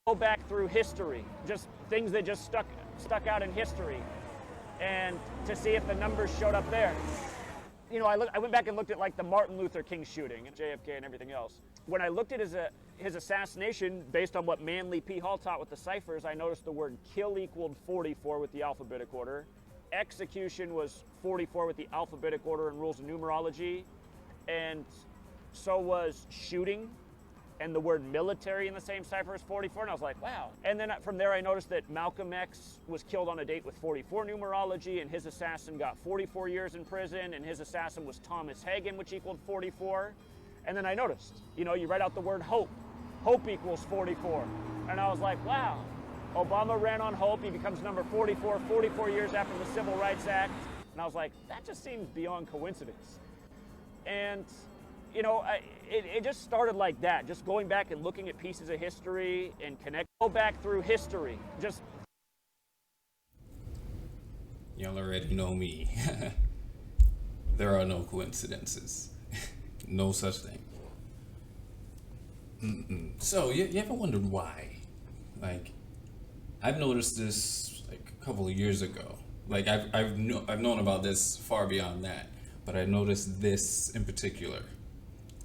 Go back through history, just things that just stuck out in history, and to see if the numbers showed up there. You know, I went back and looked at like the Martin Luther King shooting and JFK and everything else. When I looked at his assassination based on what Manly P. Hall taught with the ciphers, I noticed the word kill equaled 44 with the alphabetic order. Execution was 44 with the alphabetic order and rules of numerology, and so was shooting, and the word military in the same cipher is 44, and I was like, wow. And then from there I noticed that Malcolm X was killed on a date with 44 numerology, and his assassin got 44 years in prison, and his assassin was Thomas Hagen, which equaled 44. And then I noticed, you know, you write out the word hope. Hope equals 44. And I was like, wow. Obama ran on hope, he becomes number 44, 44 years after the Civil Rights Act. And I was like, that just seems beyond coincidence. And you know, it just started like that, just going back and looking at pieces of history and go back through history, just. Y'all already know me. There are no coincidences. No such thing. So, you ever wondered why? Like, I've noticed this like a couple of years ago. Like, I've known about this far beyond that, but I noticed this in particular.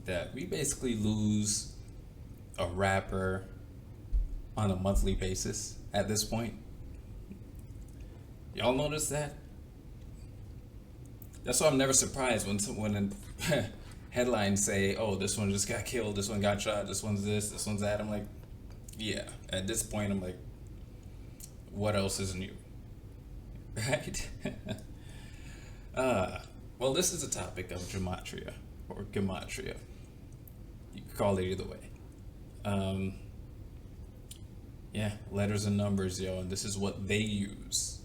That we basically lose a rapper on a monthly basis at this point. Y'all notice that? That's why I'm never surprised when headlines say, oh, this one just got killed, this one got shot, this one's this one's that. I'm like, yeah, at this point I'm like, what else is new? Right? Well, this is a topic of gematria, or gematria. You could call it either way. Yeah, letters and numbers, yo, and this is what they use.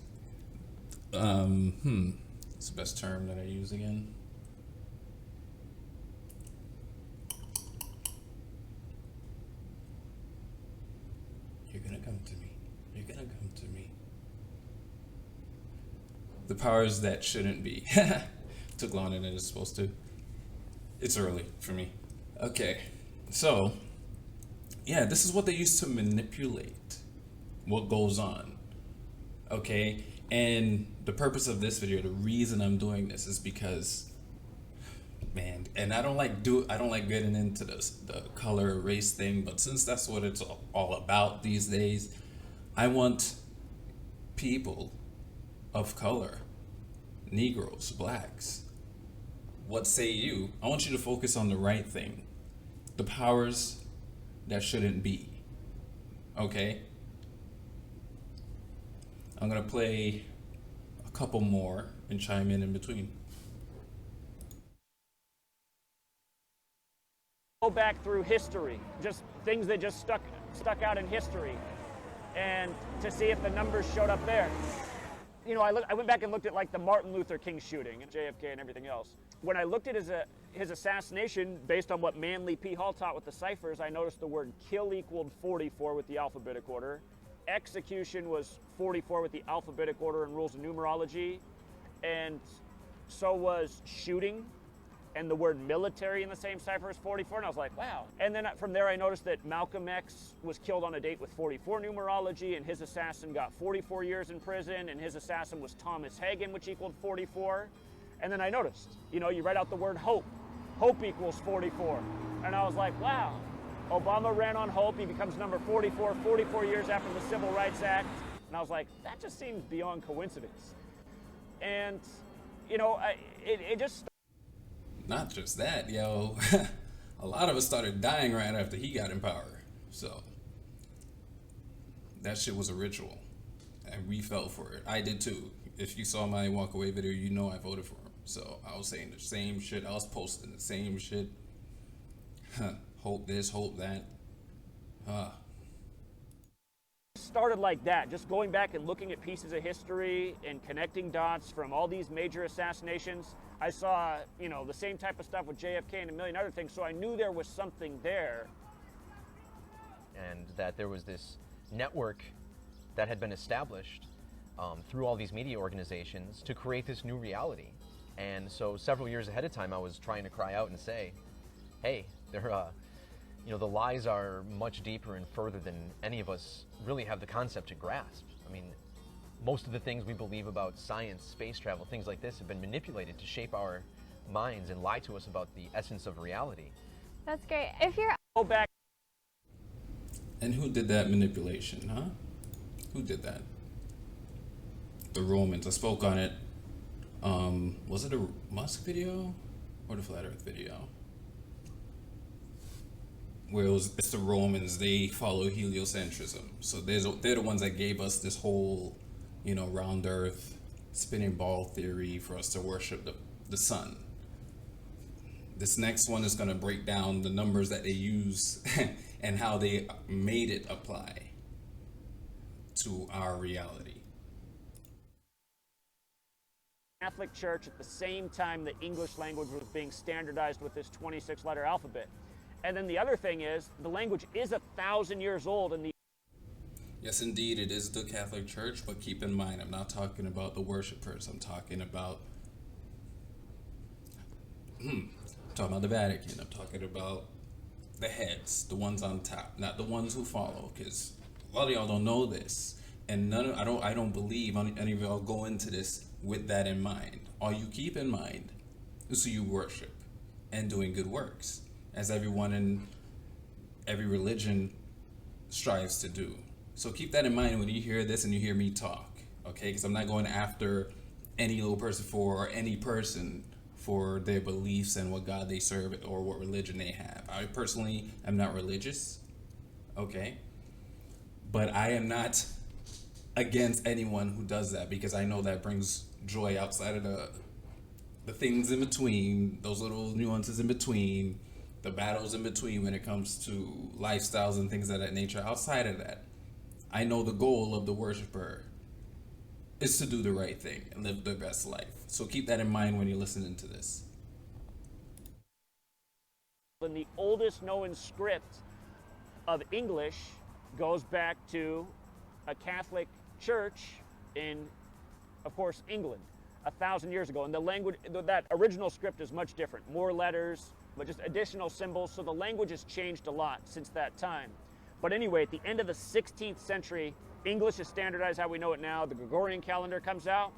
It's the best term that I use again. You're gonna come to me. You're gonna come to me. The powers that shouldn't be. Took longer than it's supposed to. It's early for me. Okay, so, yeah, this is what they use to manipulate what goes on, okay? And the purpose of this video, the reason I'm doing this is because, man, and I don't like getting into the color race thing, but since that's what it's all about these days, I want people of color, Negroes, blacks, what say you? I want you to focus on the right thing. The powers that shouldn't be. Okay? I'm gonna play a couple more and chime in between. Go back through history, just things that just stuck out in history, and to see if the numbers showed up there. You know, I went back and looked at like the Martin Luther King shooting and JFK and everything else. When I looked at his assassination based on what Manly P. Hall taught with the ciphers, I noticed the word kill equaled 44 with the alphabetic order. Execution was 44 with the alphabetic order and rules of numerology, and so was shooting, and the word military in the same cipher is 44, and I was like, wow. And then from there I noticed that Malcolm X was killed on a date with 44 numerology, and his assassin got 44 years in prison, and his assassin was Thomas Hagen, which equaled 44. And then I noticed, you know, you write out the word hope. Hope equals 44. And I was like, wow. Obama ran on hope, he becomes number 44, 44 years after the Civil Rights Act. And I was like, that just seems beyond coincidence. And, you know, it just... Not just that, yo. A lot of us started dying right after he got in power. So, that shit was a ritual. And we fell for it. I did too. If you saw my walk away video, you know I voted for him. So, I was saying the same shit. I was posting the same shit. Hope this, hope that. Started like that, just going back and looking at pieces of history and connecting dots from all these major assassinations. I saw, you know, the same type of stuff with JFK and a million other things, so I knew there was something there. And that there was this network that had been established through all these media organizations to create this new reality. And so several years ahead of time, I was trying to cry out and say, hey, they're You know, the lies are much deeper and further than any of us really have the concept to grasp. I mean, most of the things we believe about science, space travel, things like this have been manipulated to shape our minds and lie to us about the essence of reality. That's great. If you're Go back. And who did that manipulation, huh? Who did that? The Romans. I spoke on it. Was it a Musk video or the Flat Earth video? Where it's the Romans, they follow heliocentrism. So they're the ones that gave us this whole, round earth, spinning ball theory for us to worship the sun. This next one is going to break down the numbers that they use and how they made it apply to our reality. Catholic Church at the same time the English language was being standardized with this 26-letter alphabet. And then the other thing is, the language is 1,000 years old, and Yes, indeed, it is the Catholic Church, but keep in mind, I'm not talking about the worshipers. I'm talking about the Vatican. I'm talking about the heads, the ones on top, not the ones who follow, because a lot of y'all don't know this, and I don't believe any of y'all go into this with that in mind. All you keep in mind is who you worship and doing good works, as everyone in every religion strives to do. So keep that in mind when you hear this and you hear me talk, okay? Because I'm not going after any little person or any person for their beliefs and what God they serve or what religion they have. I personally am not religious, okay? But I am not against anyone who does that, because I know that brings joy outside of the things in between, those little nuances in between, the battles in between when it comes to lifestyles and things of that nature. Outside of that, I know the goal of the worshiper is to do the right thing and live their best life. So keep that in mind when you're listening to this. And the oldest known script of English goes back to a Catholic church in, of course, England, 1,000 years ago. And the language, that original script is much different. More letters, but just additional symbols. So the language has changed a lot since that time. But anyway, at the end of the 16th century, English is standardized how we know it now. The Gregorian calendar comes out,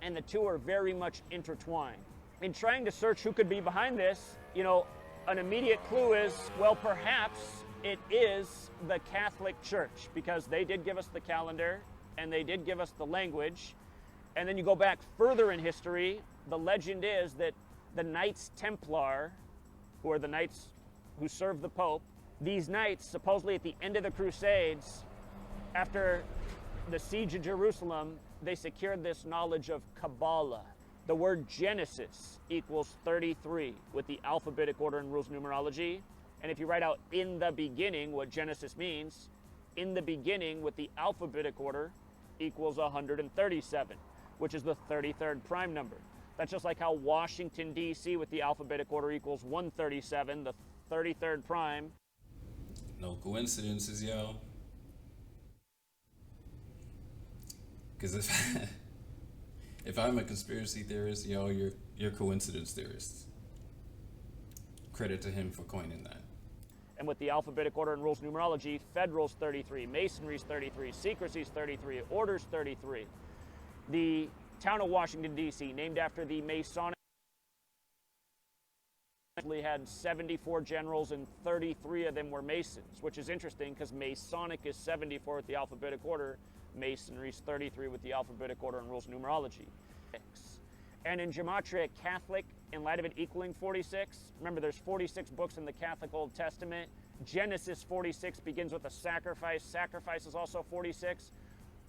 and the two are very much intertwined. In trying to search who could be behind this, an immediate clue is, well, perhaps it is the Catholic Church, because they did give us the calendar and they did give us the language. And then you go back further in history, the legend is that the Knights Templar, who are the knights who serve the Pope, these knights, supposedly at the end of the Crusades, after the siege of Jerusalem, they secured this knowledge of Kabbalah. The word Genesis equals 33 with the alphabetic order and rules of numerology. And if you write out in the beginning what Genesis means, in the beginning with the alphabetic order equals 137, which is the 33rd prime number. That's just like how Washington, D.C. with the alphabetic order equals 137, the 33rd prime. No coincidences, yo. Because if I'm a conspiracy theorist, yo, you're coincidence theorists. Credit to him for coining that. And with the alphabetic order and rules of numerology, Federal's 33, Masonry's 33, Secrecy's 33, Order's 33. The town of Washington, D.C., named after the Masonic, had 74 generals and 33 of them were Masons, which is interesting because Masonic is 74 with the alphabetic order, Masonry's 33 with the alphabetic order and rules of numerology. And in Gematria Catholic, in light of it equaling 46, remember there's 46 books in the Catholic Old Testament. Genesis 46 begins with a sacrifice. Sacrifice is also 46.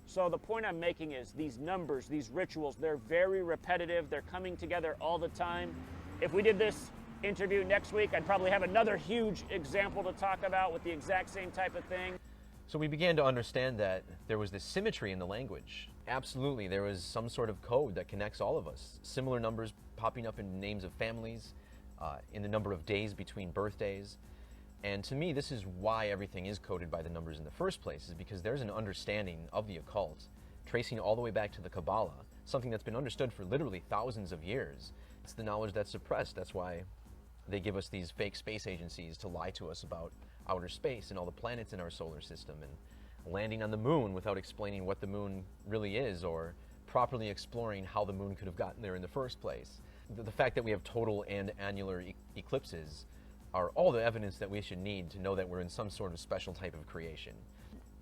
So the point I'm making is these numbers, these rituals, they're very repetitive. They're coming together all the time. If we did this interview next week, I'd probably have another huge example to talk about with the exact same type of thing. So we began to understand that there was this symmetry in the language. Absolutely, there was some sort of code that connects all of us. Similar numbers popping up in names of families, in the number of days between birthdays. And to me, this is why everything is coded by the numbers in the first place, is because there's an understanding of the occult, tracing all the way back to the Kabbalah, something that's been understood for literally thousands of years. It's the knowledge that's suppressed. That's why They give us these fake space agencies to lie to us about outer space and all the planets in our solar system, and landing on the moon without explaining what the moon really is or properly exploring how the moon could have gotten there in the first place. The fact that we have total and annular eclipses are all the evidence that we should need to know that we're in some sort of special type of creation.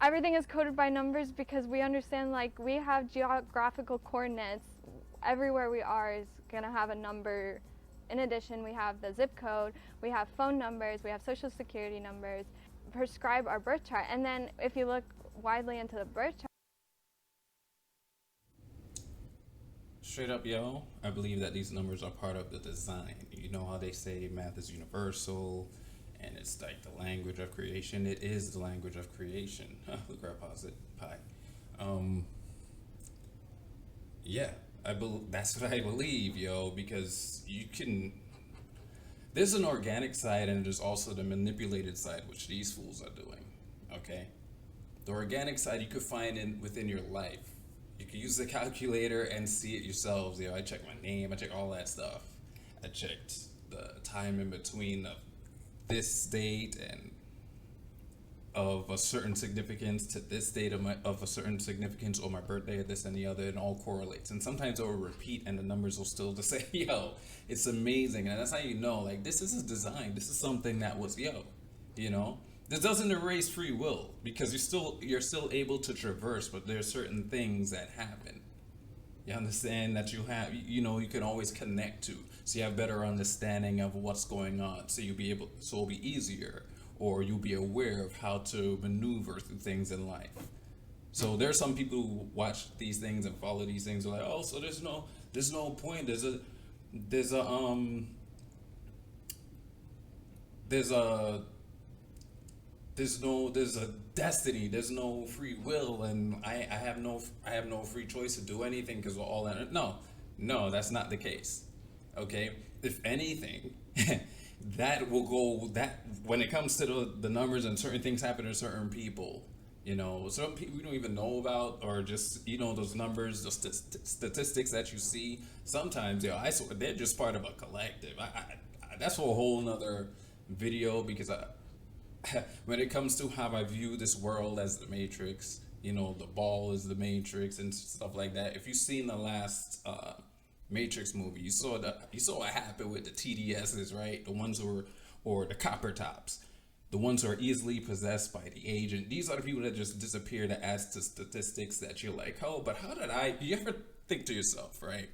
Everything is coded by numbers because we understand, like, we have geographical coordinates. Everywhere we are is going to have a number. In addition, we have the zip code, we have phone numbers, we have social security numbers, prescribe our birth chart. And then if you look widely into the birth chart, Straight up, yo, I believe that these numbers are part of the design. You know how they say math is universal and it's like the language of creation? It is the language of creation. Look where I pause it, pi. Yeah, that's what I believe, yo, because you can, there's an organic side and there's also the manipulated side, which these fools are doing, okay? The organic side you could find within your life. You can use the calculator and see it yourselves. You know, I checked my name, I checked all that stuff. I checked the time in between of this date and of a certain significance to this date of a certain significance, or my birthday or this and the other, and all correlates. And sometimes it will repeat and the numbers will still just say, yo, it's amazing. And that's how you know, like, this is a design. This is something that was, yo, you know? This doesn't erase free will because you're still able to traverse, but there's certain things that happen. You understand that you have, you know, you can always connect to, so you have better understanding of what's going on. So it'll be easier, or you'll be aware of how to maneuver through things in life. So there's some people who watch these things and follow these things. They're like, oh, so there's no point. There's a destiny, there's no free will, and I have no free choice to do anything because we're all in it. No, that's not the case. Okay, if anything, that when it comes to the numbers and certain things happen to certain people, you know, some people we don't even know about, or just, you know, those numbers, those statistics that you see. Sometimes, I swear they're just part of a collective. That's a whole nother video, because when it comes to how I view this world as the Matrix, you know, the ball is the Matrix and stuff like that. If you've seen the last Matrix movie, you saw what happened with the TDSs, right? The ones or the copper tops, the ones who are easily possessed by the agent. These are the people that just disappear to add to statistics that you're like, oh, but how did you ever think to yourself, right?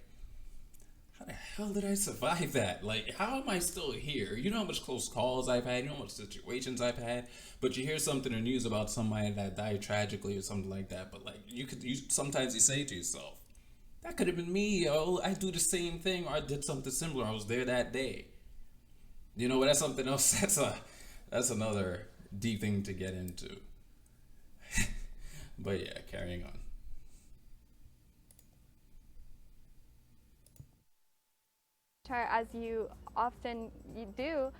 How the hell did I survive that? Like, how am I still here? You know how much close calls I've had, you know how much situations I've had, but you hear something in the news about somebody that died tragically or something like that, but like, sometimes you say to yourself, that could have been me, yo. I do the same thing, or I did something similar. I was there that day. You know, but that's something else. That's another deep thing to get into. But yeah, carrying on. as you often do,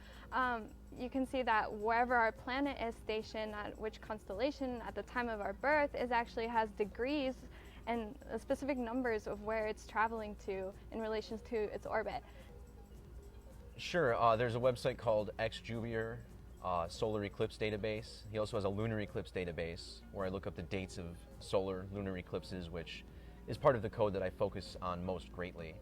you can see that wherever our planet is stationed, at which constellation at the time of our birth, actually has degrees and specific numbers of where it's traveling to in relation to its orbit. Sure, there's a website called XJUVIER Solar Eclipse Database. He also has a lunar eclipse database where I look up the dates of solar lunar eclipses, which is part of the code that I focus on most greatly.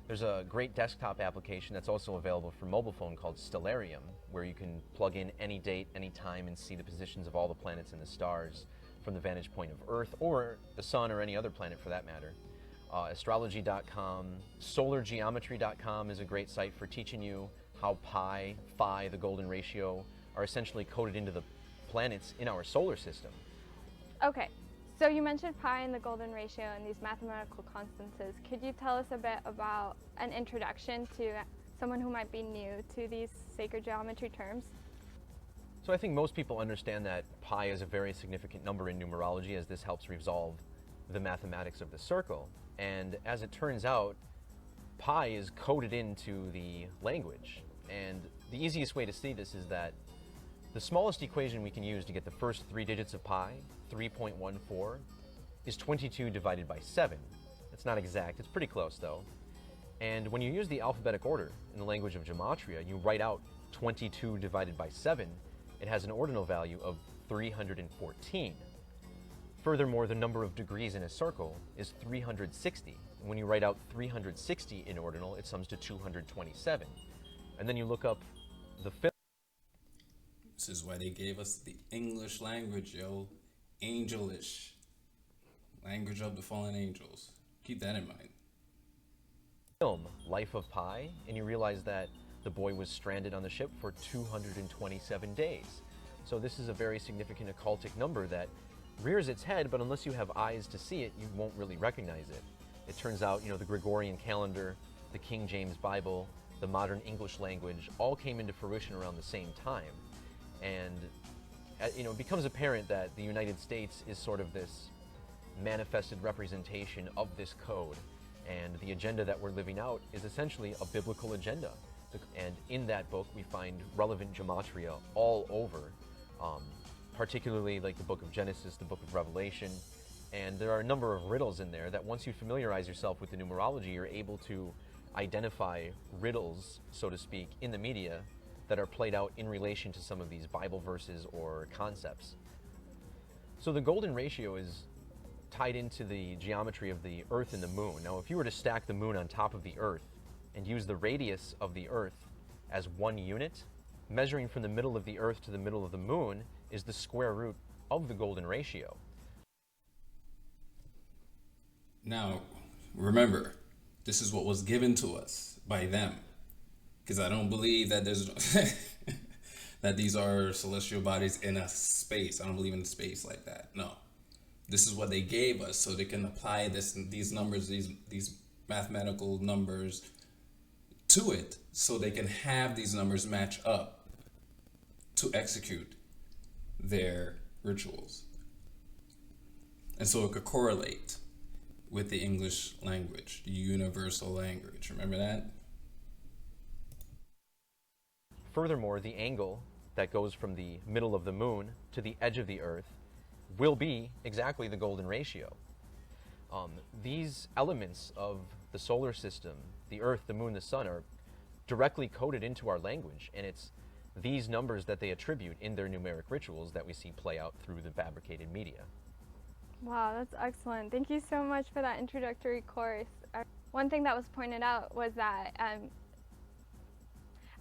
There's a great desktop application that's also available for mobile phone called Stellarium, where you can plug in any date, any time, and see the positions of all the planets and the stars from the vantage point of Earth or the Sun or any other planet for that matter. Astrology.com, solargeometry.com is a great site for teaching you how pi, phi, the golden ratio, are essentially coded into the planets in our solar system. Okay, so you mentioned pi and the golden ratio and these mathematical constants. Could you tell us a bit about an introduction to someone who might be new to these sacred geometry terms? So I think most people understand that pi is a very significant number in numerology, as this helps resolve the mathematics of the circle. And as it turns out, pi is coded into the language. And the easiest way to see this is that the smallest equation we can use to get the first 3 digits of pi, 3.14, is 22 divided by 7. It's not exact, it's pretty close though. And when you use the alphabetic order in the language of Gematria, you write out 22 divided by 7. It has an ordinal value of 314. Furthermore, the number of degrees in a circle is 360. And when you write out 360 in ordinal, it sums to 227. And then you look up the fifth. This is why they gave us the English language, yo. Angelish. Language of the fallen angels. Keep that in mind. Film, Life of Pi, and you realize that the boy was stranded on the ship for 227 days. So this is a very significant occultic number that rears its head, but unless you have eyes to see it, you won't really recognize it. It turns out, the Gregorian calendar, the King James Bible, the modern English language all came into fruition around the same time. And, it becomes apparent that the United States is sort of this manifested representation of this code. And the agenda that we're living out is essentially a biblical agenda. And in that book, we find relevant gematria all over, particularly like the book of Genesis, the book of Revelation. And there are a number of riddles in there that once you familiarize yourself with the numerology, you're able to identify riddles, so to speak, in the media that are played out in relation to some of these Bible verses or concepts. So the golden ratio is tied into the geometry of the Earth and the Moon. Now, if you were to stack the Moon on top of the Earth and use the radius of the Earth as one unit, measuring from the middle of the Earth to the middle of the Moon is the square root of the golden ratio. Now, remember, this is what was given to us by them. Because I don't believe that there's that these are celestial bodies in a space. I don't believe in space like that. No. This is what they gave us so they can apply these numbers, these mathematical numbers to it, so they can have these numbers match up to execute their rituals. And so it could correlate with the English language, the universal language. Remember that? Furthermore, the angle that goes from the middle of the Moon to the edge of the Earth will be exactly the golden ratio. These elements of the solar system, the Earth, the Moon, the Sun, are directly coded into our language, and it's these numbers that they attribute in their numeric rituals that we see play out through the fabricated media. Wow, that's excellent. Thank you so much for that introductory course. One thing that was pointed out was that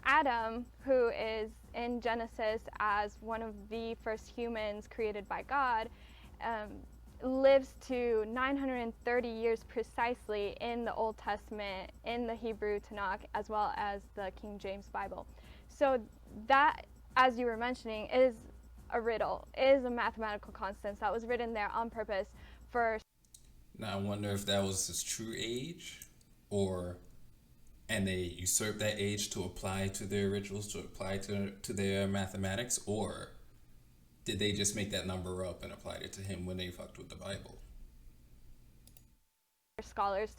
Adam, who is in Genesis as one of the first humans created by God, lives to 930 years precisely in the Old Testament, in the Hebrew Tanakh, as well as the King James Bible. So that, as you were mentioning, is a riddle, is a mathematical constant that was written there on purpose for... Now I wonder if that was his true age, and they usurped that age to apply to their rituals, to apply to their mathematics, or did they just make that number up and applied it to him when they fucked with the Bible? Scholars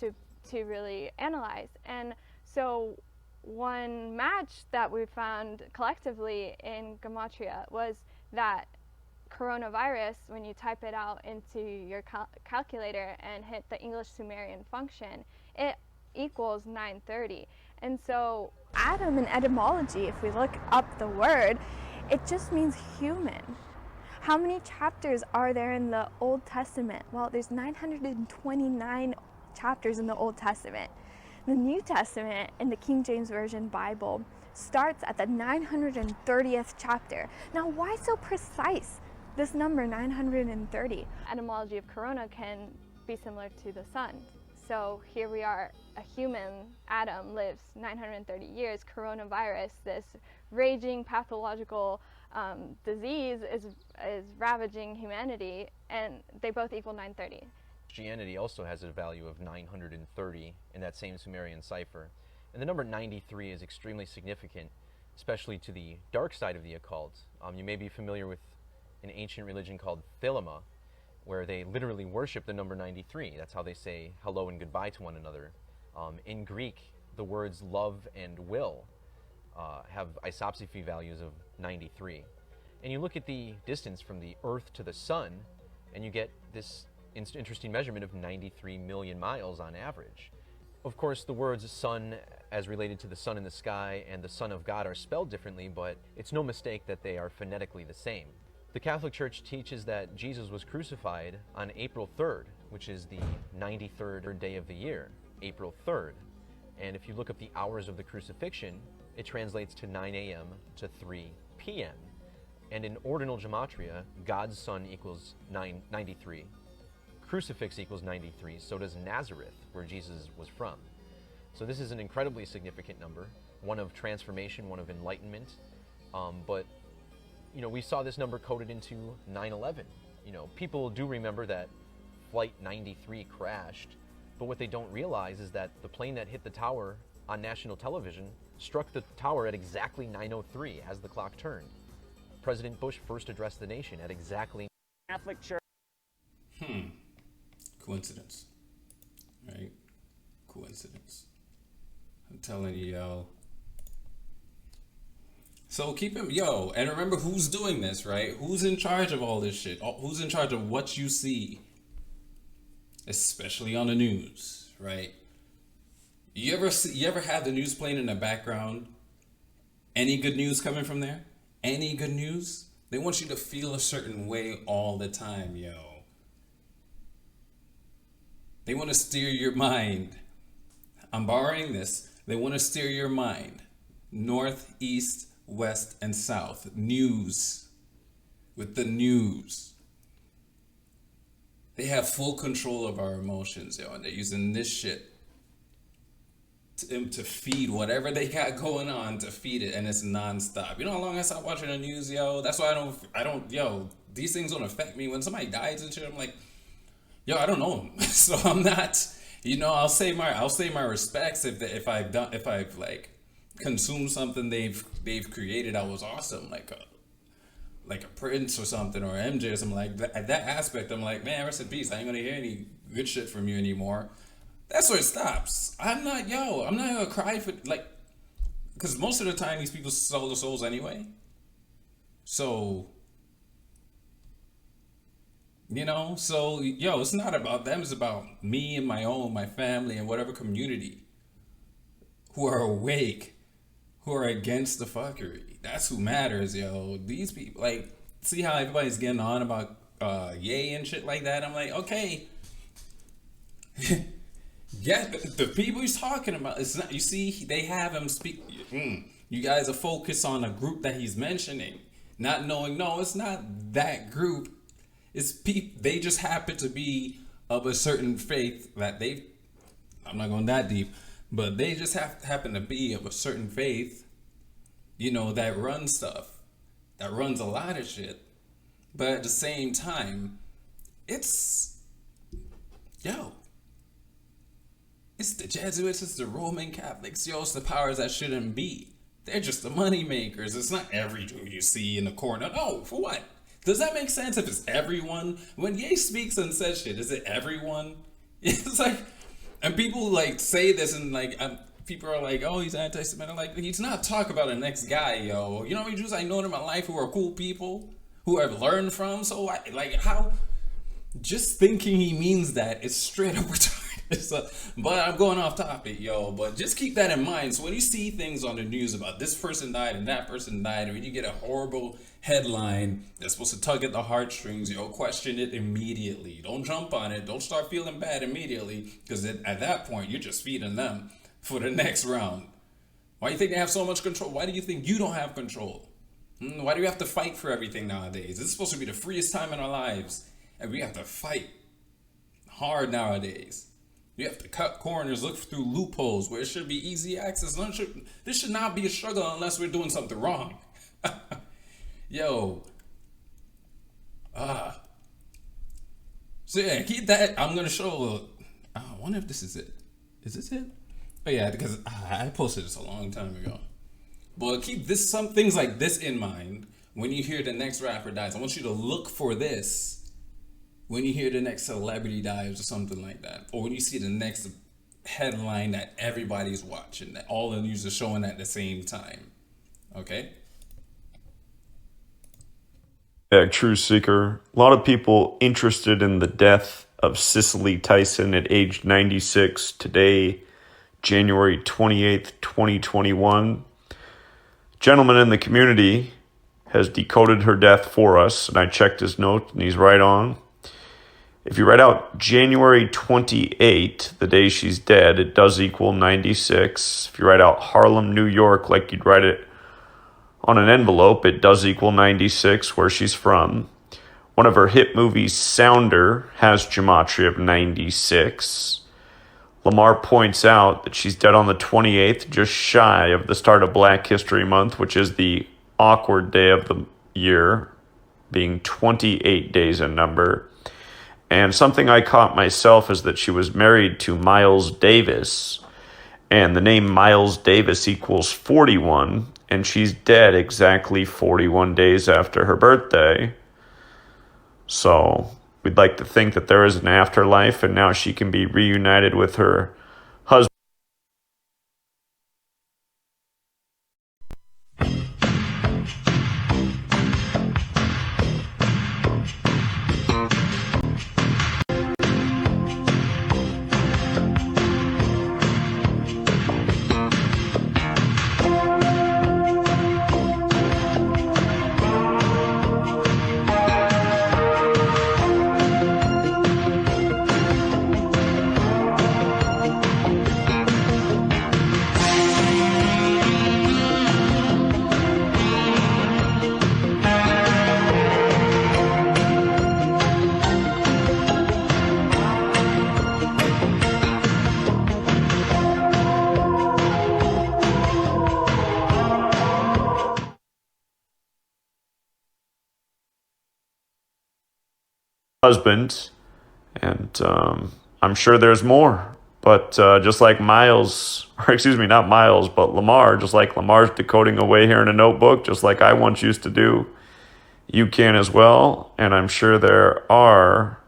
to really analyze. And so one match that we found collectively in Gematria was that coronavirus, when you type it out into your calculator and hit the English Sumerian function, it equals 930. And so Adam in etymology, if we look up the word, it just means human. How many chapters are there in the Old Testament? Well, there's 929 chapters in the Old Testament. The New Testament in the King James Version Bible starts at the 930th chapter. Now, why so precise, this number 930? Etymology of corona can be similar to the sun. So here we are, a human, Adam, lives 930 years. Coronavirus, this raging pathological disease is ravaging humanity, and they both equal 930. Christianity also has a value of 930 in that same Sumerian cipher. And the number 93 is extremely significant, especially to the dark side of the occult. You may be familiar with an ancient religion called Thelema, where they literally worship the number 93. That's how they say hello and goodbye to one another. In Greek, the words love and will have isopsephy values of 93. And you look at the distance from the Earth to the Sun, and you get this interesting measurement of 93 million miles on average. Of course, the words sun as related to the sun in the sky and the Son of God are spelled differently, but it's no mistake that they are phonetically the same. The Catholic Church teaches that Jesus was crucified on April 3rd, which is the 93rd day of the year, April 3rd. And if you look up the hours of the crucifixion, it translates to 9 a.m. to 3 p.m. And in ordinal gematria, God's Son equals 93. Crucifix equals 93, so does Nazareth, where Jesus was from. So this is an incredibly significant number, one of transformation, one of enlightenment. But, you know, we saw this number coded into 9/11. You know, people do remember that Flight 93 crashed, but what they don't realize is that the plane that hit the tower on national television struck the tower at exactly 9:03 as the clock turned. President Bush first addressed the nation at exactly Catholic Church. Coincidence. Right? Coincidence. I'm telling you, yo. So keep him, yo, and remember who's doing this, right? Who's in charge of all this shit? Who's in charge of what you see? Especially on the news, right? You ever have the news playing in the background? Any good news coming from there? Any good news? They want you to feel a certain way all the time, yo. They want to steer your mind. I'm borrowing this. They want to steer your mind. North, east, west, and south. News. With the news. They have full control of our emotions, yo. And they're using this shit to feed whatever they got going on, to feed it, and it's nonstop. You know how long I stopped watching the news, yo? That's why I don't, yo, these things don't affect me. When somebody dies and shit, I'm like, yo, I don't know him. So I'm not, you know, I'll say my respects if I've like consumed something they've created that was awesome, like a Prince or something, or MJ or something like that. At that aspect, I'm like, man, rest in peace. I ain't gonna hear any good shit from you anymore. That's where it stops. I'm not gonna cry for, like, because most of the time these people sell their souls anyway. So, you know, so, yo, it's not about them. It's about me and my family and whatever community who are awake, who are against the fuckery. That's who matters, yo. These people, like, see how everybody's getting on about Ye and shit like that? I'm like, okay. Yeah, the people he's talking about, it's not, you see, they have him speak. You guys are focused on a group that he's mentioning, not knowing, no, it's not that group. It's people, they just happen to be of a certain faith that I'm not going that deep, but they just happen to be of a certain faith, you know, that runs stuff, that runs a lot of shit. But at the same time, it's the Jesuits, it's the Roman Catholics, yo, it's the powers that shouldn't be. They're just the money makers. It's not every Jew you see in the corner. No, for what? Does that make sense if it's everyone? When Ye speaks and says shit, is it everyone? It's like, and people like say this and like, people are like, oh, he's anti-Semitic. Like, he's not talking about the next guy, yo. You know how many Jews I know in my life who are cool people, who I've learned from? So, how, just thinking he means that is straight up retarded. So, but I'm going off topic, yo. But just keep that in mind. So when you see things on the news about this person died and that person died, or when you get a horrible headline that's supposed to tug at the heartstrings, yo, question it immediately. Don't jump on it. Don't start feeling bad immediately, because at that point you're just feeding them for the next round. Why do you think they have so much control? Why do you think you don't have control? Why do we have to fight for everything nowadays? This is supposed to be the freest time in our lives, and we have to fight hard nowadays. You have to cut corners, look through loopholes where it should be easy access. This should not be a struggle unless we're doing something wrong. Yo. So yeah, keep that. I'm going to show, I wonder if this is it. Is this it? Oh yeah, because I posted this a long time ago. But keep some things like this in mind when you hear the next rapper dies. I want you to look for this when you hear the next celebrity dies or something like that, or when you see the next headline that everybody's watching, that all the news is showing at the same time. Okay? Yeah, True Seeker. A lot of people interested in the death of Cicely Tyson at age 96 today. January 28th, 2021. Gentleman in the community has decoded her death for us, and I checked his note, and he's right on. If you write out January 28th, the day she's dead, it does equal 96. If you write out Harlem, New York, like you'd write it on an envelope, it does equal 96, where she's from. One of her hit movies, Sounder, has Gematria of 96. Lamar points out that she's dead on the 28th, just shy of the start of Black History Month, which is the awkward day of the year, being 28 days in number. And something I caught myself is that she was married to Miles Davis, and the name Miles Davis equals 41, and she's dead exactly 41 days after her birthday. So we'd like to think that there is an afterlife, and now she can be reunited with her husband. And I'm sure there's more. But just like Miles, or excuse me, not Miles, but Lamar, just like Lamar's decoding away here in a notebook, just like I once used to do, you can as well. And I'm sure there are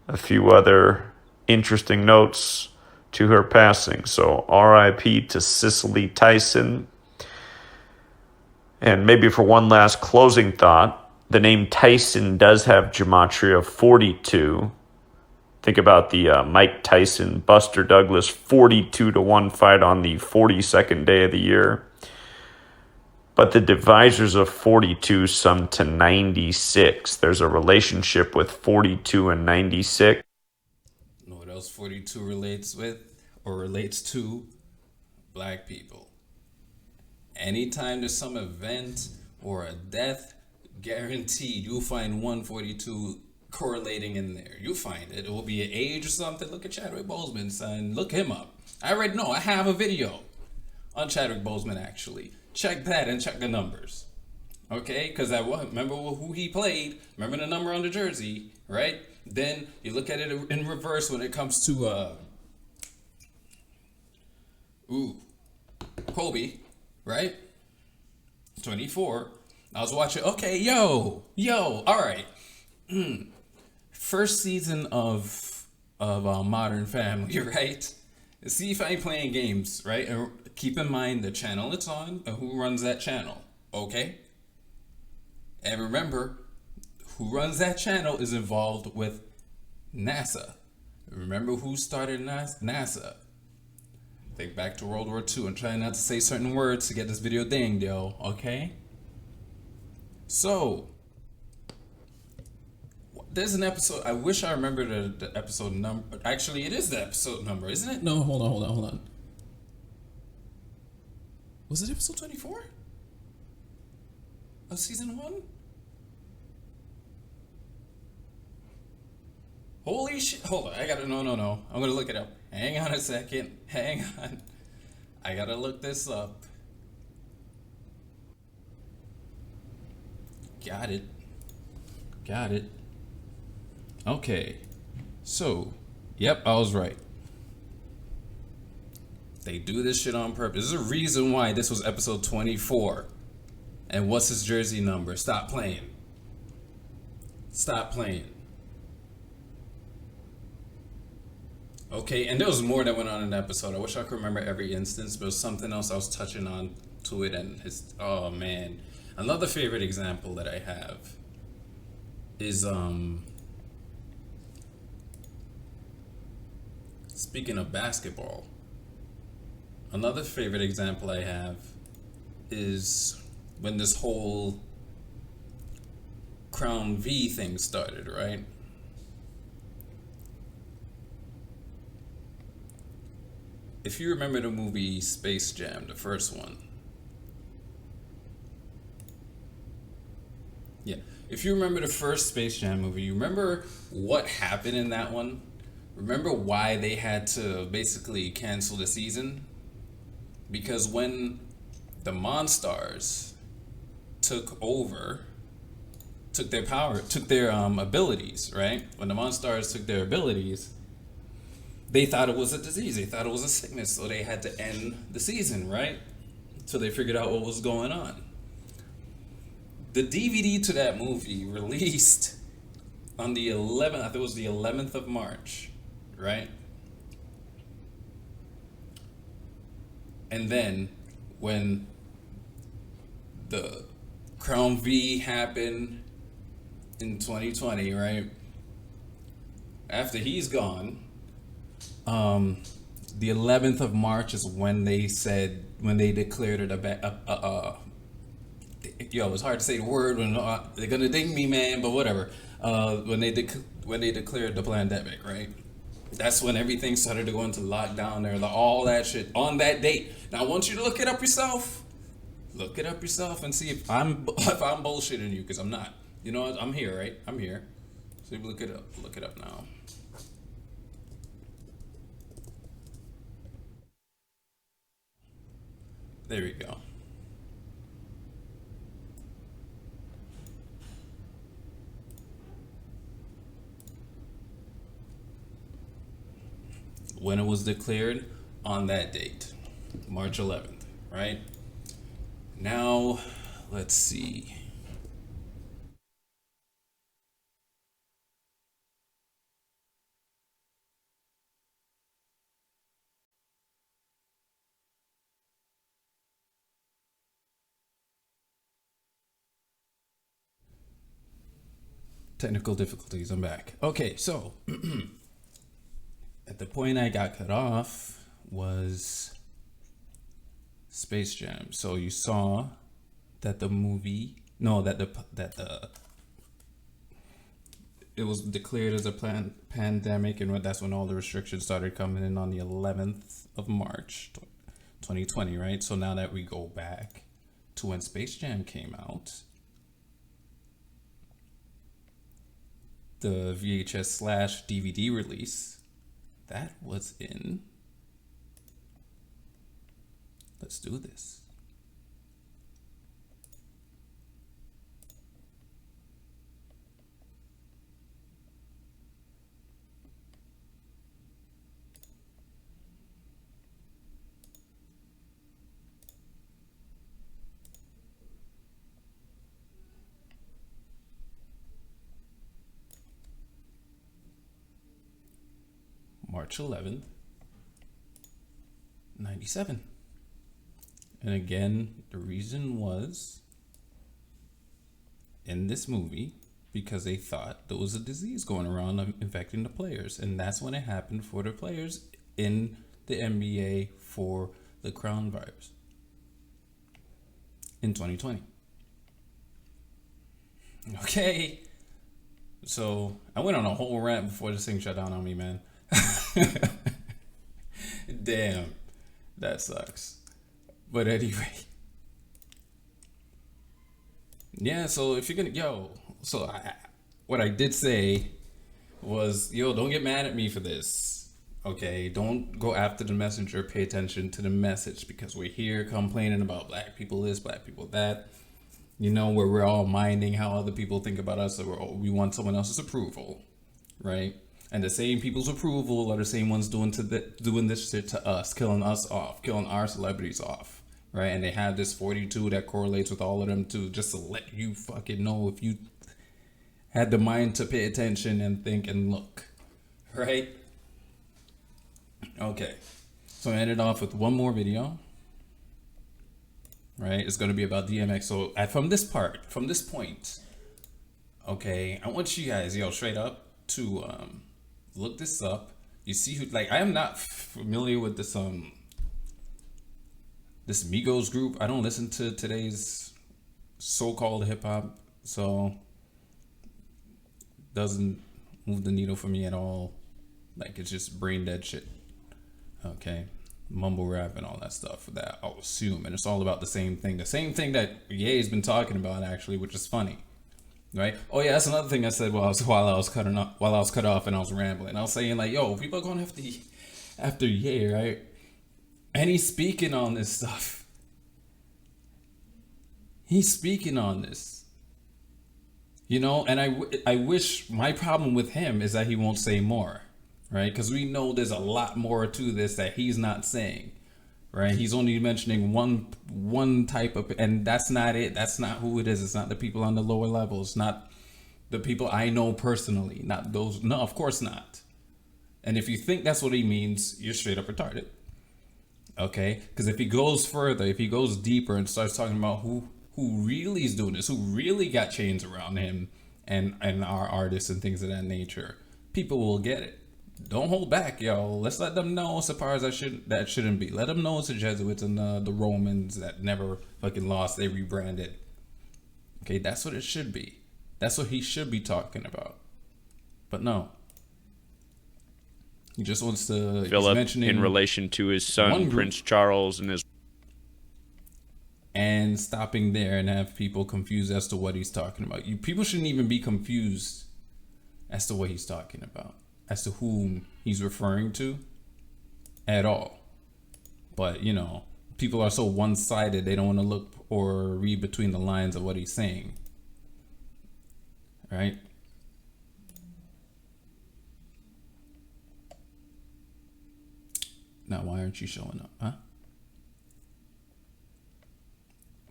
a few other interesting notes to her passing. So RIP to Cicely Tyson. And maybe for one last closing thought, the name Tyson does have Gematria of 42. Think about the Mike Tyson, Buster Douglas 42-1 fight on the 42nd day of the year. But the divisors of 42 sum to 96. There's a relationship with 42 and 96. You know what else 42 relates with or relates to? Black people. Anytime there's some event or a death, guaranteed you'll find 142 correlating in there. You'll find it. It will be an age or something. Look at Chadwick Boseman, son. Look him up. I have a video on Chadwick Boseman, actually. Check that and check the numbers. Okay? Because I remember who he played. Remember the number on the jersey, right? Then you look at it in reverse when it comes to Kobe, right? 24. I was watching, okay, yo, all right. First season of Modern Family, right? See if I ain't playing games, right? And keep in mind the channel it's on and who runs that channel, okay? And remember, who runs that channel is involved with NASA. Remember who started NASA? Think back to World War II and try not to say certain words to get this video dinged, yo, okay? So, there's an episode, I wish I remember the episode number. Actually, it is the episode number, isn't it? No, hold on. Was it episode 24? Of season 1? Holy shit, hold on, no. I'm gonna look it up. Hang on a second, hang on. I gotta look this up. Got it. Okay. So, yep, I was right. They do this shit on purpose. There's a reason why this was episode 24. And what's his jersey number? Stop playing. Okay, and there was more that went on in the episode. I wish I could remember every instance, but it was something else I was touching on to it, and oh man. Another favorite example that I have is speaking of basketball, Another favorite example I have is when this whole Crown V thing started, right? If you remember the movie Space Jam, the first one. Yeah. If you remember the first Space Jam movie, you remember what happened in that one? Remember why they had to basically cancel the season? Because when the Monstars took over, took their power, took their abilities, right? When the Monstars took their abilities, they thought it was a disease. They thought it was a sickness, so they had to end the season, right? So they figured out what was going on. The DVD to that movie released on the 11th, I think it was the 11th of March, right? And then when the Crown V happened in 2020, right? After he's gone, the 11th of March is when they said, when they declared it yo, it's hard to say the word when they're gonna ding me, man, but whatever. When they declared the pandemic, right? That's when everything started to go into lockdown there, all that shit on that date. Now I want you to look it up yourself. Look it up yourself and see if I'm bullshitting you, because I'm not. You know what? I'm here, right? I'm here. So look it up. Look it up now. There we go. When it was declared on that date, March 11th, right? Now, let's see. Technical difficulties, I'm back. Okay, so at the point I got cut off was Space Jam. So you saw that the movie, no, that the it was declared as a pandemic, and that's when all the restrictions started coming in on the 11th of March, 2020, right? So now that we go back to when Space Jam came out, the VHS/DVD release, that was in, let's do this. March 11th, 97. And again, the reason was in this movie because they thought there was a disease going around infecting the players. And that's when it happened for the players in the NBA for the Crown virus in 2020. Okay. So I went on a whole rant before this thing shut down on me, man. Damn, that sucks. But anyway, yeah. So if you're gonna, what I did say was, don't get mad at me for this. Okay, don't go after the messenger. Pay attention to the message, because we're here complaining about black people this, black people that. Where we're all minding how other people think about us, so we want someone else's approval, right? And the same people's approval are the same ones doing this shit to us, killing us off, killing our celebrities off, right? And they have this 42 that correlates with all of them too, just to let you fucking know if you had the mind to pay attention and think and look, right? Okay, so I ended off with one more video, right? It's going to be about DMX. So from this point, okay, I want you guys, straight up to look this up. You see who, I am not familiar with this this Migos group. I don't listen to today's so-called hip hop, so doesn't move the needle for me at all. Like, it's just brain dead shit. Okay, mumble rap and all that stuff that I'll assume, and it's all about the same thing that Ye's been talking about, actually, which is funny, right? Oh yeah, that's another thing I said while I was cut off and I was rambling. I was saying, like, yo, people are going after Ye, right? And he's speaking on this stuff. He's speaking on this, you know. And I wish, my problem with him is that he won't say more, right? Because we know there's a lot more to this that he's not saying, right? He's only mentioning one type of, and that's not it. That's not who it is. It's not the people on the lower levels, not the people I know personally, not those. No, of course not. And if you think that's what he means, you're straight up retarded. Okay? Because if he goes further, if he goes deeper and starts talking about who really is doing this, who really got chains around him and our artists and things of that nature, people will get it. Don't hold back, yo. Let's let them know it's a part that shouldn't be. Let them know it's the Jesuits and the Romans that never fucking lost. They rebranded. Okay, that's what it should be. That's what he should be talking about. But no. He just wants to... Philip, in relation to his son, Prince Charles, and his... And stopping there and have people confused as to what he's talking about. People shouldn't even be confused as to what he's talking about, as to whom he's referring to at all. But, you know, people are so one-sided, they don't want to look or read between the lines of what he's saying. Right? Now, why aren't you showing up, huh?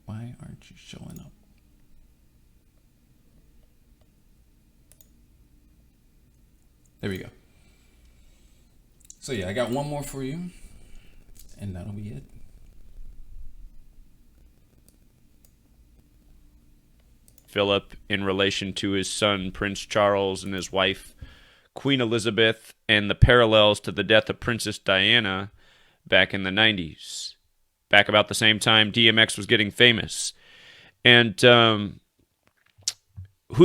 Why aren't you showing up? There we go. So yeah, I got one more for you, and that'll be it. Philip, in relation to his son, Prince Charles, and his wife, Queen Elizabeth, and the parallels to the death of Princess Diana back in the 90s. Back about the same time DMX was getting famous. And who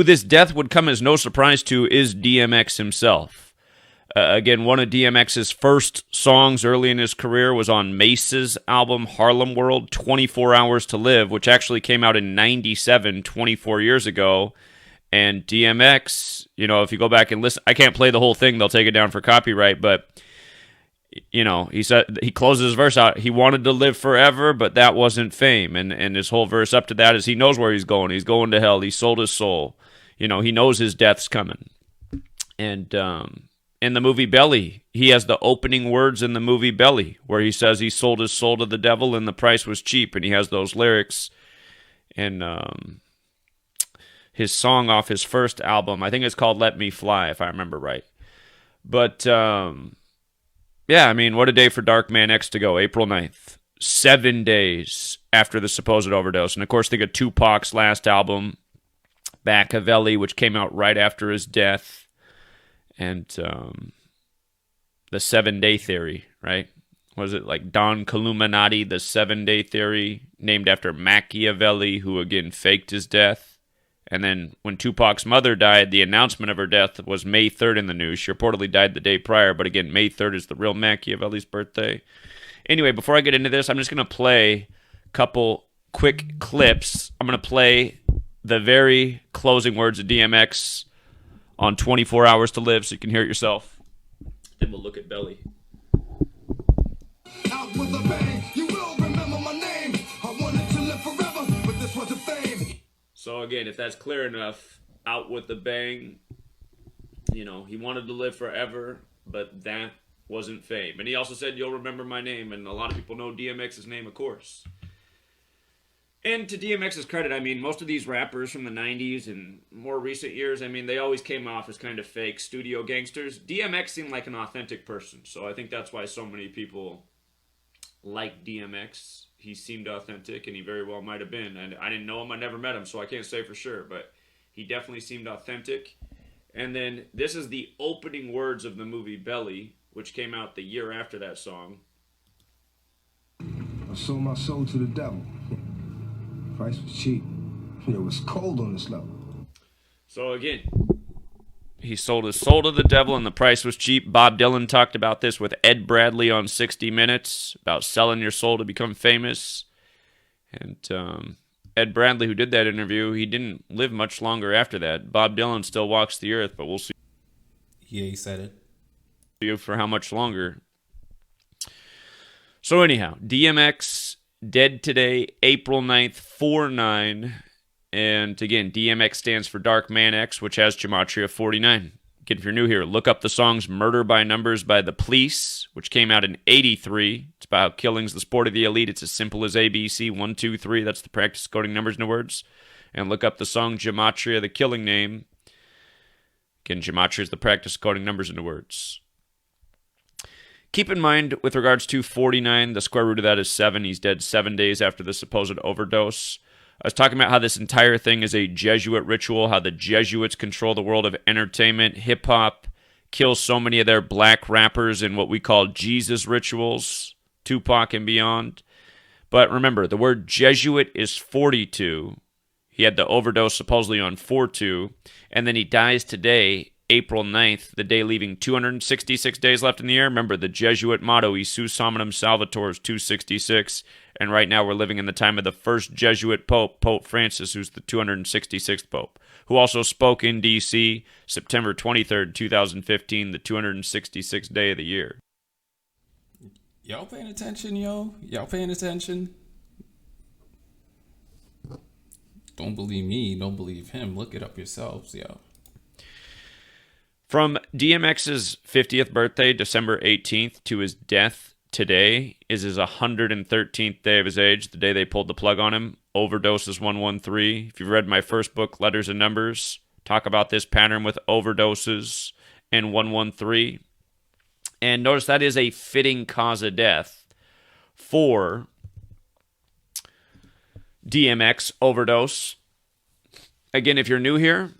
this death would come as no surprise to is DMX himself. Again, one of DMX's first songs early in his career was on Mace's album Harlem World, 24 Hours to Live, which actually came out in 97, 24 years ago. And DMX, you know, if you go back and listen, I can't play the whole thing, they'll take it down for copyright, but, you know, he said, he closes his verse out, he wanted to live forever, but that wasn't fame. And his whole verse up to that is he knows where he's going to hell, he sold his soul. You know, he knows his death's coming. And in the movie Belly, he has the opening words in the movie Belly, where he says he sold his soul to the devil and the price was cheap, and he has those lyrics in his song off his first album. I think it's called Let Me Fly, if I remember right. But, yeah, I mean, what a day for Dark Man X to go, April 9th. 7 days after the supposed overdose. And, of course, think of Tupac's last album, Machiavelli, which came out right after his death. And the 7-day theory, right? Was it like Don Columinati, the 7-day theory, named after Machiavelli, who again faked his death? And then when Tupac's mother died, the announcement of her death was May 3rd in the news. She reportedly died the day prior, but again, May 3rd is the real Machiavelli's birthday. Anyway, before I get into this, I'm just going to play a couple quick clips. I'm going to play the very closing words of DMX on 24 Hours to Live so you can hear it yourself. Then we'll look at Belly. Out with a bang, you will remember my name. I wanted to live forever, but this wasn't fame. So again, if that's clear enough, out with the bang, you know, he wanted to live forever, but that wasn't fame. And he also said, you'll remember my name, and a lot of people know DMX's name, of course. And to DMX's credit, I mean, most of these rappers from the 90s and more recent years, I mean, they always came off as kind of fake studio gangsters. DMX seemed like an authentic person, so I think that's why so many people like DMX. He seemed authentic, and he very well might have been. And I didn't know him, I never met him, so I can't say for sure, but he definitely seemed authentic. And then this is the opening words of the movie Belly, which came out the year after that song. sold my soul to the devil. Price was cheap. It was cold on this level. So again, he sold his soul to the devil and the price was cheap. Bob Dylan talked about this with Ed Bradley on 60 Minutes, about selling your soul to become famous. And Ed Bradley, who did that interview, he didn't live much longer after that. Bob Dylan still walks the earth, but we'll see. Yeah, he said it. You for how much longer. So anyhow, DMX dead today, April 9th, 4-9. And again, DMX stands for Dark Man X, which has Gematria 49. Again, if you're new here, look up the songs Murder by Numbers by The Police, which came out in 83. It's about how killing's the sport of the elite. It's as simple as ABC, 1, 2, 3. That's the practice of coding numbers into words. And look up the song Gematria, the killing name. Again, Gematria is the practice of coding numbers into words. Keep in mind, with regards to 49, the square root of that is 7. He's dead 7 days after the supposed overdose. I was talking about how this entire thing is a Jesuit ritual, how the Jesuits control the world of entertainment, hip-hop, kill so many of their black rappers in what we call Jesus rituals, Tupac and beyond. But remember, the word Jesuit is 42. He had the overdose supposedly on 4-2, and then he dies today, April 9th, the day leaving 266 days left in the year. Remember, the Jesuit motto, Isus Hominum Salvator, is 266. And right now we're living in the time of the first Jesuit Pope, Pope Francis, who's the 266th Pope, who also spoke in D.C. September 23rd, 2015, the 266th day of the year. Y'all paying attention, yo? Y'all paying attention? Don't believe me, don't believe him. Look it up yourselves, yo. From DMX's 50th birthday, December 18th, to his death today is his 113th day of his age, the day they pulled the plug on him. Overdoses 113. If you've read my first book, Letters and Numbers, talk about this pattern with overdoses and 113. And notice that is a fitting cause of death for DMX overdose. Again, if you're new here,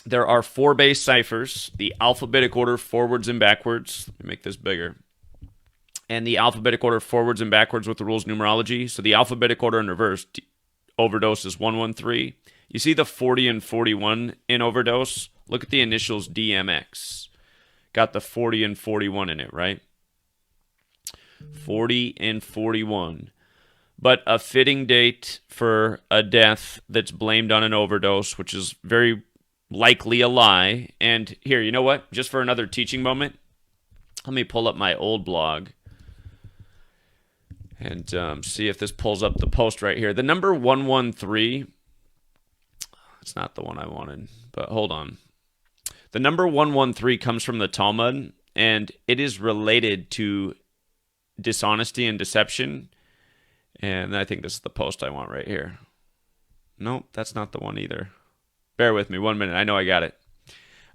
there are 4 base ciphers, the alphabetic order forwards and backwards. Let me make this bigger. And the alphabetic order forwards and backwards with the rules numerology. So the alphabetic order in reverse, overdose is 113. You see the 40 and 41 in overdose? Look at the initials DMX. Got the 40 and 41 in it, right? 40 and 41. But a fitting date for a death that's blamed on an overdose, which is very likely a lie. And here, you know what? Just for another teaching moment, let me pull up my old blog and see if this pulls up the post right here. The number 113, it's not the one I wanted, but hold on. The number 113 comes from the Talmud, and it is related to dishonesty and deception. And I think this is the post I want right here. Nope, that's not the one either. Bear with me 1 minute. I know I got it.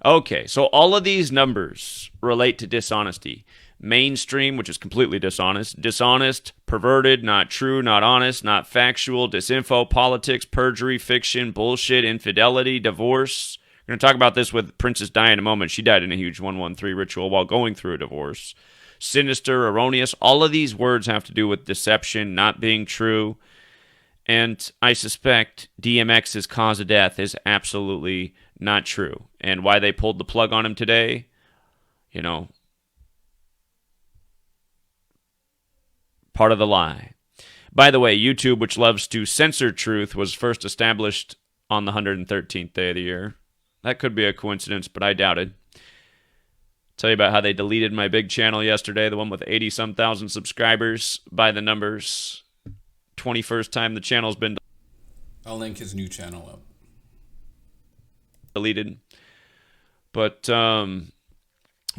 Okay, so all of these numbers relate to dishonesty. Mainstream, which is completely dishonest. Dishonest, perverted, not true, not honest, not factual, disinfo, politics, perjury, fiction, bullshit, infidelity, divorce. We're going to talk about this with Princess Di in a moment. She died in a huge 113 ritual while going through a divorce. Sinister, erroneous, all of these words have to do with deception, not being true. And I suspect DMX's cause of death is absolutely not true. And why they pulled the plug on him today, you know, part of the lie. By the way, YouTube, which loves to censor truth, was first established on the 113th day of the year. That could be a coincidence, but I doubt it. Tell you about how they deleted my big channel yesterday, the one with 80-some thousand subscribers, by the numbers. 21st time the channel's been I'll link his new channel up. deleted. But the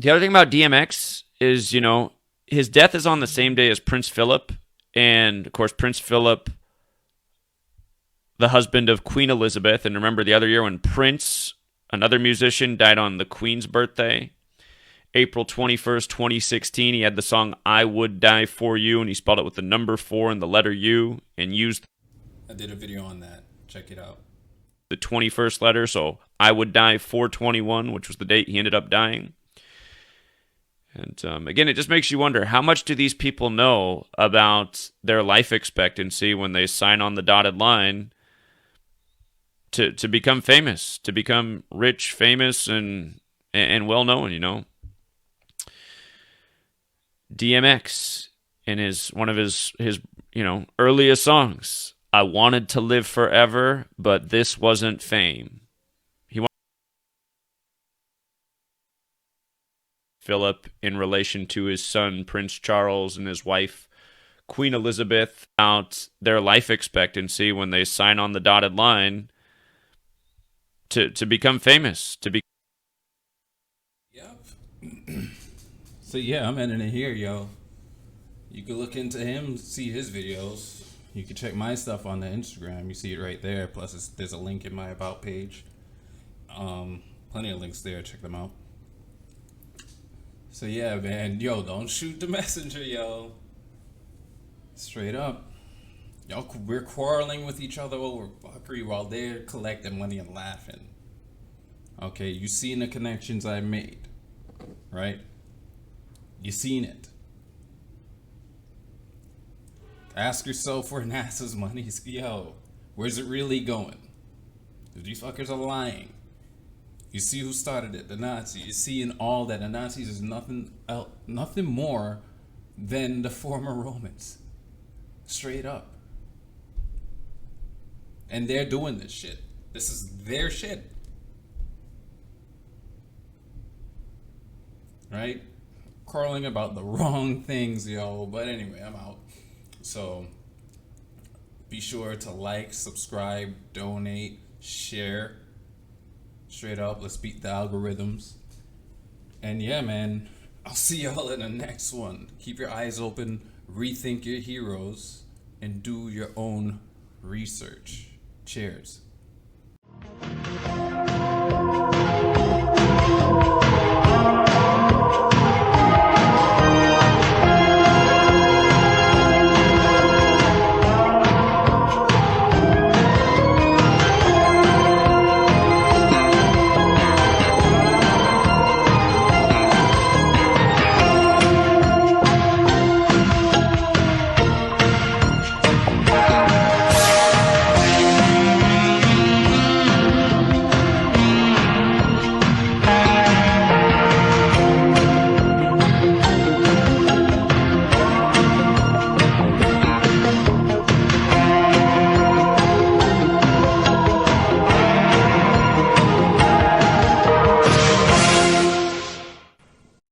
other thing about DMX is, you know, his death is on the same day as Prince Philip. And, of course, Prince Philip, the husband of Queen Elizabeth. And remember the other year when Prince, another musician, died on the Queen's birthday? April 21st, 2016, he had the song I Would Die For You, and he spelled it with the number 4 and the letter U, and used I did a video on that. Check it out. the 21st letter, so I Would Die 421, which was the date he ended up dying. And again, it just makes you wonder, how much do these people know about their life expectancy when they sign on the dotted line to become famous, to become rich, famous, and well known, you know? DMX in one of his earliest songs, I wanted to live forever, but this wasn't fame. Philip in relation to his son Prince Charles and his wife Queen Elizabeth about their life expectancy when they sign on the dotted line to become famous, to be. Yep. So yeah, I'm ending it here, yo. You can look into him, see his videos. You can check my stuff on the Instagram. You see it right there. Plus, there's a link in my about page. Plenty of links there. Check them out. So yeah, man, yo, don't shoot the messenger, yo. Straight up. Y'all, we're quarreling with each other over fuckery while they're collecting money and laughing. Okay, you seen the connections I made, right? You seen it. Ask yourself where NASA's money's, yo, where's it really going? These fuckers are lying. You see who started it, the Nazis. You see in all that the Nazis is nothing more than the former Romans. Straight up. And they're doing this shit. This is their shit. Right? Quarreling about the wrong things, yo. But anyway, I'm out. So be sure to like, subscribe, donate, share. Straight up, let's beat the algorithms. And yeah, man, I'll see y'all in the next one. Keep your eyes open, rethink your heroes, and do your own research. Cheers.